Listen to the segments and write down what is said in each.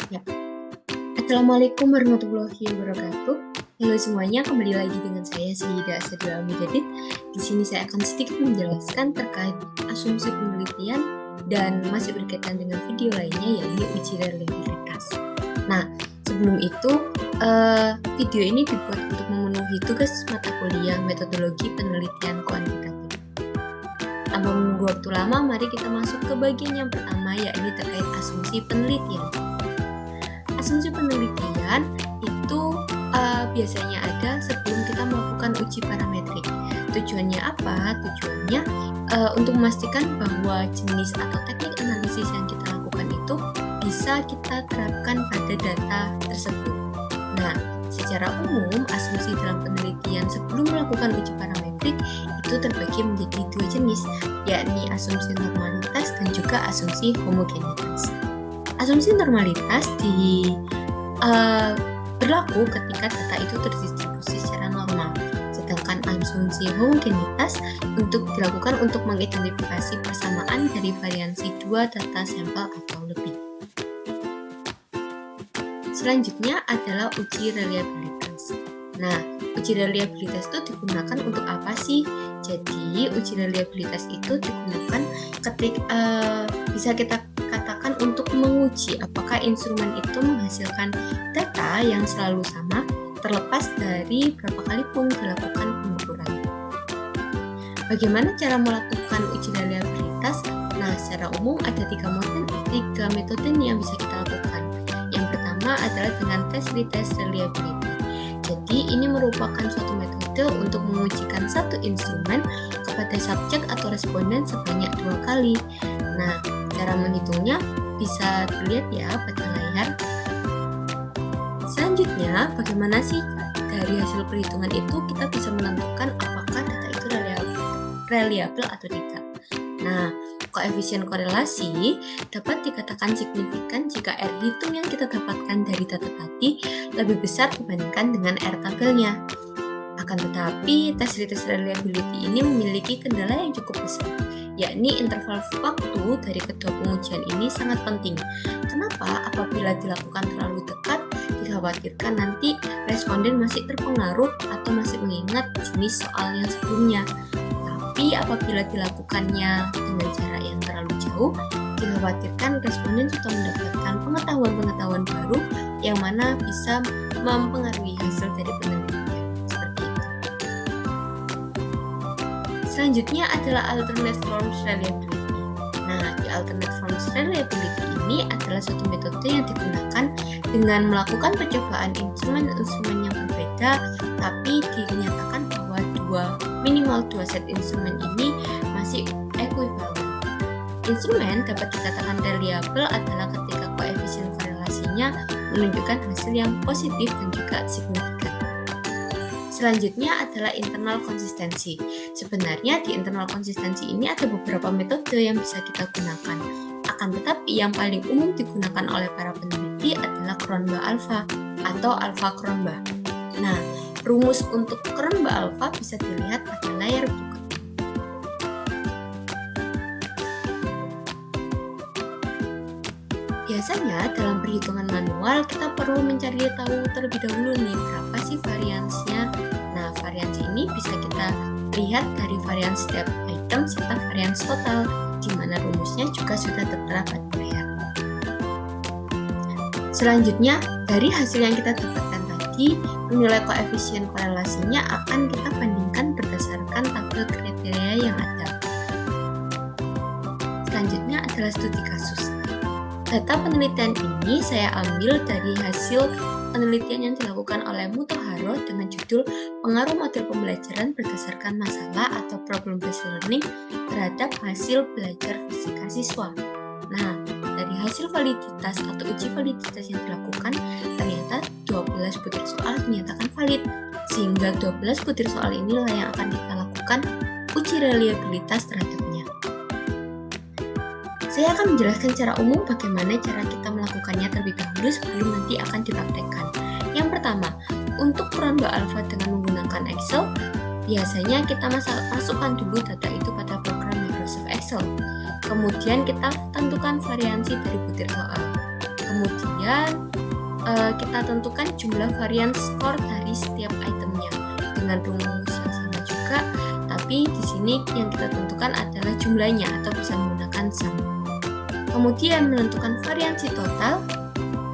Ya. Assalamualaikum warahmatullahi wabarakatuh. Halo semuanya, kembali lagi dengan saya Sayyidah Sadila Al-Mujadid. Di sini saya akan sedikit menjelaskan terkait asumsi penelitian dan masih berkaitan dengan video lainnya, yaitu uji reliabilitas. Nah, sebelum itu video ini dibuat untuk memenuhi tugas mata kuliah metodologi penelitian kuantitatif. Tanpa menunggu waktu lama, mari kita masuk ke bagian yang pertama, yakni terkait asumsi penelitian. Asumsi penelitian itu biasanya ada sebelum kita melakukan uji parametrik. Tujuannya apa? Tujuannya untuk memastikan bahwa jenis atau teknik analisis yang kita lakukan itu bisa kita terapkan pada data tersebut. Nah, secara umum asumsi dalam penelitian sebelum melakukan uji parametrik itu terbagi menjadi dua jenis, yakni asumsi normalitas dan juga asumsi homogenitas. Asumsi normalitas berlaku ketika data itu terdistribusi secara normal, sedangkan asumsi homogenitas dilakukan untuk mengidentifikasi persamaan dari variansi dua data sampel atau lebih. Selanjutnya adalah uji reliabilitas. Nah, uji reliabilitas itu digunakan untuk apa sih? Jadi, uji reliabilitas itu digunakan ketika bisa kita katakan untuk menguji apakah instrumen itu menghasilkan data yang selalu sama terlepas dari berapa kali pun dilakukan pengukuran. Bagaimana cara melakukan uji reliabilitas? Nah, secara umum ada tiga metode yang bisa kita lakukan. Yang pertama adalah dengan tes retest reliability. Jadi, ini merupakan suatu metode untuk mengujikan satu instrumen kepada subjek atau responden sebanyak 2 kali. Nah, cara menghitungnya bisa dilihat ya pada layar. Selanjutnya, bagaimana sih dari hasil perhitungan itu kita bisa menentukan apakah data itu reliable atau tidak. Nah, koefisien korelasi dapat dikatakan signifikan jika R hitung yang kita dapatkan dari data tadi lebih besar dibandingkan dengan R tabelnya. Akan tetapi, tes retest reliability ini memiliki kendala yang cukup besar, yakni interval waktu dari kedua pengujian ini sangat penting. Kenapa? Apabila dilakukan terlalu dekat, dikhawatirkan nanti responden masih terpengaruh atau masih mengingat jenis soal yang sebelumnya. Tapi apabila dilakukannya dengan jarak yang terlalu jauh, dikhawatirkan responden sudah mendapatkan pengetahuan-pengetahuan baru yang mana bisa mempengaruhi hasil dari penelitian. Seperti itu. Selanjutnya adalah alternate forms reliability. Nah, di alternate forms reliability ini adalah suatu metode yang digunakan dengan melakukan percobaan instrumen-instrumen yang berbeda, tapi dinyatakan bahwa minimal dua set instrumen ini masih ekuivalen. Instrumen dapat dikatakan reliable adalah ketika koefisien korelasinya menunjukkan hasil yang positif dan juga signifikan. Selanjutnya adalah internal konsistensi. Sebenarnya di internal konsistensi ini ada beberapa metode yang bisa kita gunakan. Akan tetapi yang paling umum digunakan oleh para peneliti adalah Cronbach alpha atau alpha Cronbach. Nah, rumus untuk Cronbach alpha bisa dilihat pada layar berikut. Biasanya dalam perhitungan manual kita perlu mencari tahu terlebih dahulu nih berapa sih variansinya. Nah, variansi ini bisa kita lihat dari variansi setiap item serta variansi total, di mana rumusnya juga sudah tertera pada layar. Selanjutnya, dari hasil yang kita dapatkan tadi, nilai koefisien korelasinya akan kita bandingkan berdasarkan tabel kriteria yang ada. Selanjutnya adalah studi kasus. Data penelitian ini saya ambil dari hasil penelitian yang dilakukan oleh Mutaharo dengan judul Pengaruh Model Pembelajaran Berdasarkan Masalah atau Problem Based Learning terhadap hasil belajar fisika siswa. Nah, dari hasil validitas atau uji validitas yang dilakukan, ternyata 12 butir soal dinyatakan valid, sehingga 12 butir soal inilah yang akan kita lakukan uji reliabilitas terhadapnya. Saya akan menjelaskan secara umum bagaimana cara kita melakukannya terlebih dahulu sebelum nanti akan dipraktekkan. Yang pertama, untuk Cronbach alpha dengan menggunakan Excel, biasanya kita masukkan dulu data itu pada program Microsoft Excel. Kemudian kita tentukan variansi dari butir soal. Kemudian kita tentukan jumlah varian skor dari setiap itemnya dengan rumus yang sama juga, tapi di sini yang kita tentukan adalah jumlahnya atau bisa menggunakan sum. Kemudian menentukan variansi total,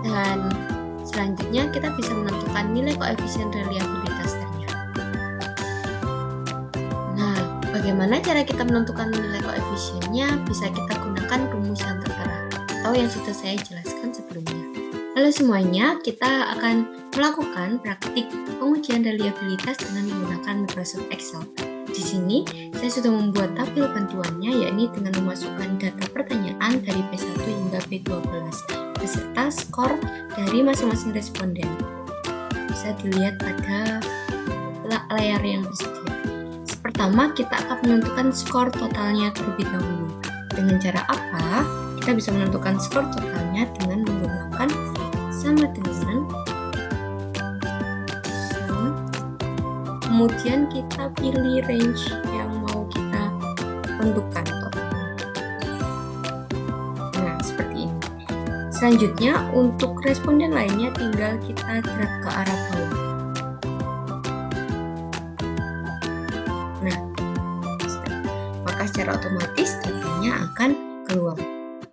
dan selanjutnya kita bisa menentukan nilai koefisien reliabilitas ternyata. Nah, bagaimana cara kita menentukan nilai koefisiennya? Bisa kita gunakan rumus yang tertera atau yang sudah saya jelaskan sebelumnya. Halo semuanya, kita akan melakukan praktik pengujian reliabilitas dengan menggunakan Microsoft Excel. Di sini, saya sudah membuat tabel bantuannya, yakni dengan memasukkan data pertanyaan dari P1 hingga P12, beserta skor dari masing-masing responden. Bisa dilihat pada layar yang tersedia. Pertama, kita akan menentukan skor totalnya terlebih dahulu. Dengan cara apa? Kita bisa menentukan skor totalnya dengan menggunakan sama dengan sum. Kemudian kita pilih range yang mau kita tentukan totalnya. Nah, seperti ini. Selanjutnya, untuk responden lainnya tinggal kita drag ke arah bawah. Nah, maka secara otomatis datanya akan keluar.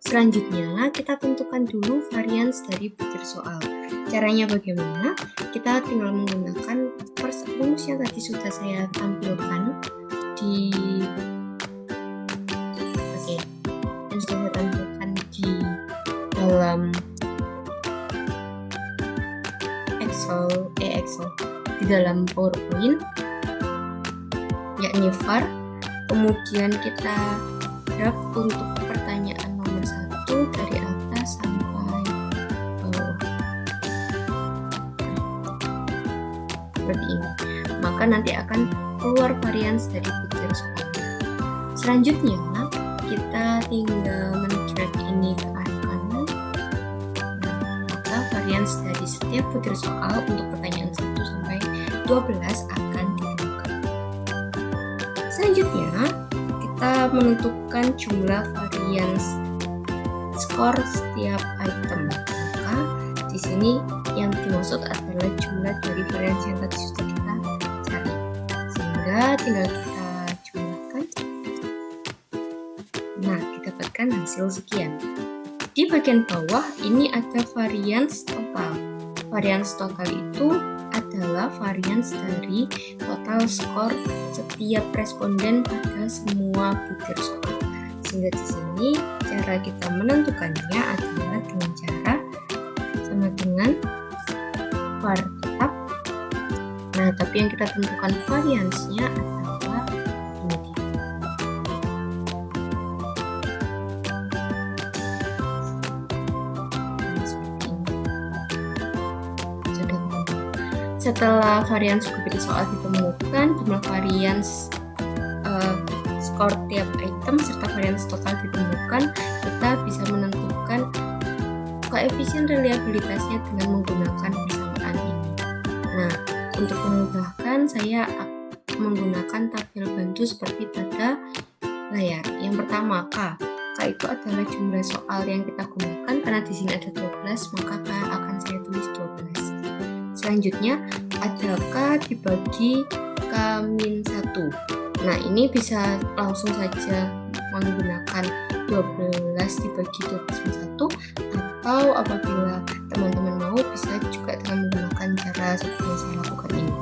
Selanjutnya, kita tentukan dulu varians dari butir soal. Caranya bagaimana? Kita tinggal menggunakan rumus yang tadi sudah saya tampilkan di dalam Excel di dalam PowerPoint, yakni var. Kemudian kita drag untuk pertanyaan nomor 1 dari atas sampai bawah seperti ini. Maka nanti akan keluar varians dari butir soalnya. Selanjutnya kita tinggal men-drag ini ke arah kanan. Maka varians dari setiap butir soal untuk pertanyaan 1 sampai 12 akan ditemukan. Selanjutnya kita menentukan jumlah varians skor setiap item. Maka di sini yang dimaksud adalah jumlah dari varians yang tadi sudah kita cari. Sehingga tinggal kita jumlahkan. Nah, didapatkan hasil sekian. Di bagian bawah ini ada varians total. Varians total itu adalah varians dari total skor setiap responden pada semua butir soal. Sehingga di sini cara kita menentukannya adalah dengan cara sama dengan var tetap. Nah, tapi yang kita tentukan variansnya adalah ini dia. Setelah varians butir soal ditemukan, jumlah varians skor tiap item serta varians total ditemukan, kita bisa menentukan koefisien reliabilitasnya dengan menggunakan persamaan ini. Nah, untuk memudahkan saya menggunakan tabel bantu seperti pada layar. Yang pertama, K. K itu adalah jumlah soal yang kita gunakan, karena di sini ada 12, maka K akan saya tulis 12. Selanjutnya ada K dibagi K-1. Nah, ini bisa langsung saja menggunakan 12 dibagi 12 atau apabila teman-teman mau bisa juga dengan menggunakan cara seperti yang saya lakukan ini.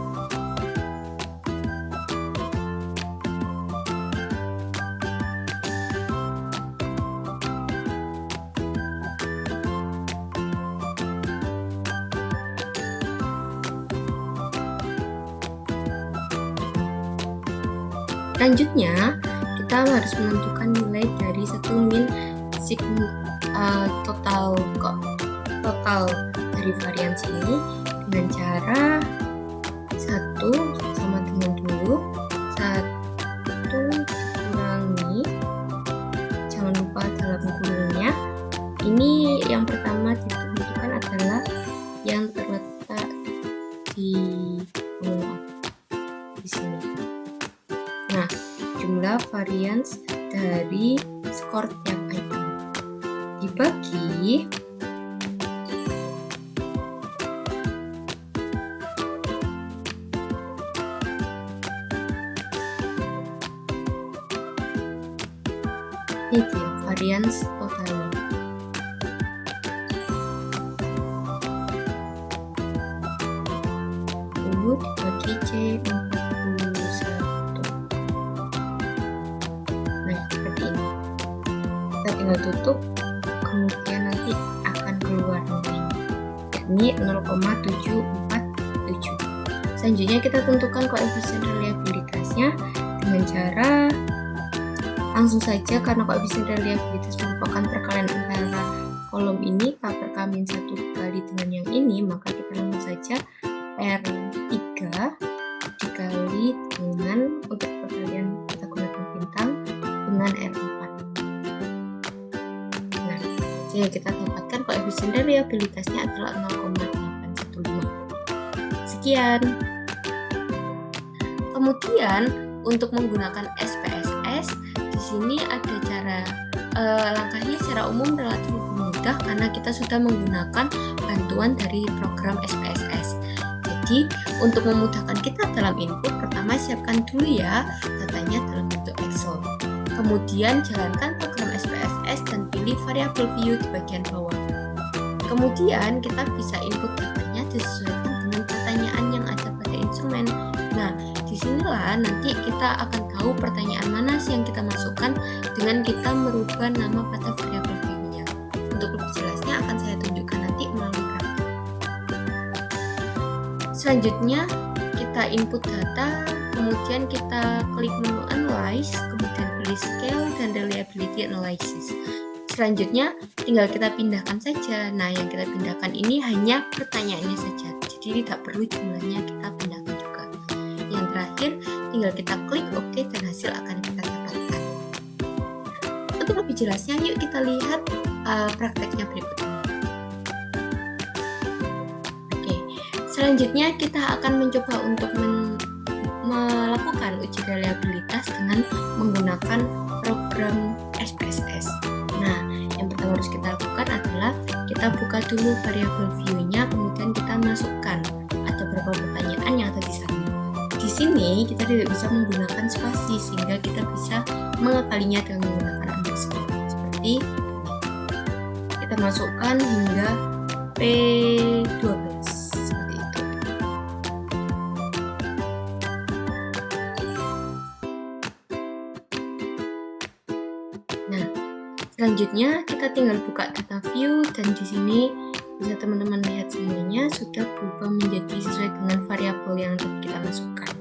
Selanjutnya, kita harus menentukan nilai dari satu min total dari varians ini dengan cara 1 sama dengan dulu 1 dikurangi, jangan lupa dalam kurungnya. Ini yang pertama ditentukan adalah yang terletak di sini. Nah, jumlah varians dari skor tiap item dibagi Itu ya, variance totalnya. Dibagi C41. Nah, seperti ini. Kita tinggal tutup, kemudian nanti akan keluar nilainya, yakni 0,747. Selanjutnya kita tentukan koefisien reliabilitasnya dengan cara langsung saja, karena koefisien reliabilitas merupakan perkalian antara kolom ini K per K-1 dikali dengan yang ini, maka kita langsung saja R3 dikali dengan, untuk perkalian kita gunakan bintang, dengan R4. Nah, jadi kita dapatkan koefisien reliabilitasnya adalah 0,815. Sekian. Kemudian untuk menggunakan SPSS, di sini ada cara langkahnya secara umum relatif mudah karena kita sudah menggunakan bantuan dari program SPSS. Jadi untuk memudahkan kita dalam input, pertama siapkan dulu ya datanya dalam bentuk Excel. Kemudian jalankan program SPSS dan pilih variabel view di bagian bawah. Kemudian kita bisa input datanya disesuaikan dengan pertanyaan yang ada pada instrumen. Nah, disinilah nanti kita akan tahu pertanyaan mana sih yang kita masukkan dengan kita merubah nama pada variabel view-nya. Untuk lebih jelasnya akan saya tunjukkan nanti melalui grafik. Selanjutnya kita input data, kemudian kita klik menu Analyze, kemudian pilih Scale dan Reliability Analysis. Selanjutnya tinggal kita pindahkan saja. Nah, yang kita pindahkan ini hanya pertanyaannya saja, jadi tidak perlu jumlahnya kita pindahkan juga. Yang terakhir tinggal kita klik OK dan hasil akan kita dapatkan. Untuk lebih jelasnya, yuk kita lihat prakteknya berikut ini. Oke, selanjutnya kita akan mencoba untuk melakukan uji reliabilitas dengan menggunakan program SPSS. Nah, yang pertama harus kita lakukan adalah kita buka dulu variabel view-nya, kemudian kita masukkan ada beberapa pertanyaan yang ada di sana. Di sini kita tidak bisa menggunakan spasi sehingga kita bisa mengakalinya dengan menggunakan underscore. Seperti ini. Kita masukkan hingga P12 seperti itu. Nah, selanjutnya kita tinggal buka data view dan di sini bisa teman-teman lihat semuanya sudah berubah menjadi sesuai dengan variabel yang kita masukkan.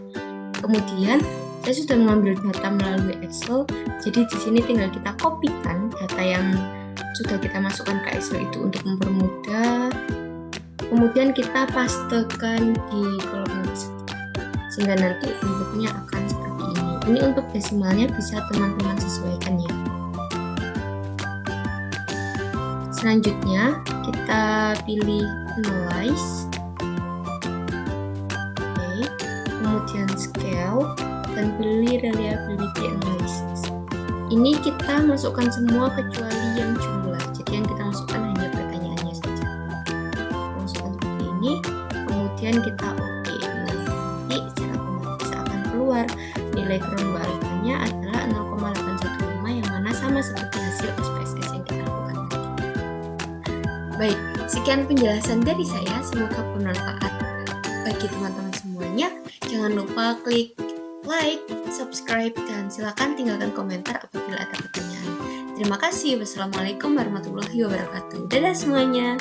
Kemudian saya sudah mengambil data melalui Excel, jadi di sini tinggal kita kopikan data yang sudah kita masukkan ke Excel itu untuk mempermudah. Kemudian kita pastekan di kolom yang sehingga nanti bentuknya akan seperti ini. Ini untuk desimalnya bisa teman-teman sesuaikan ya. Selanjutnya kita pilih Analyze, kemudian Scale dan pilih Reliability Analysis. Ini kita masukkan semua kecuali yang jumlah, jadi yang kita masukkan hanya pertanyaannya saja. Masukkan seperti ini, kemudian kita OK. Nanti secara otomatis akan keluar nilai gelombang alfanya adalah 0,815 yang mana sama seperti hasil SPSS yang kita lakukan tadi. Baik, sekian penjelasan dari saya, semoga bermanfaat bagi teman-teman semuanya. Jangan lupa klik like, subscribe, dan silakan tinggalkan komentar apabila ada pertanyaan. Terima kasih. Wassalamualaikum warahmatullahi wabarakatuh. Dadah semuanya.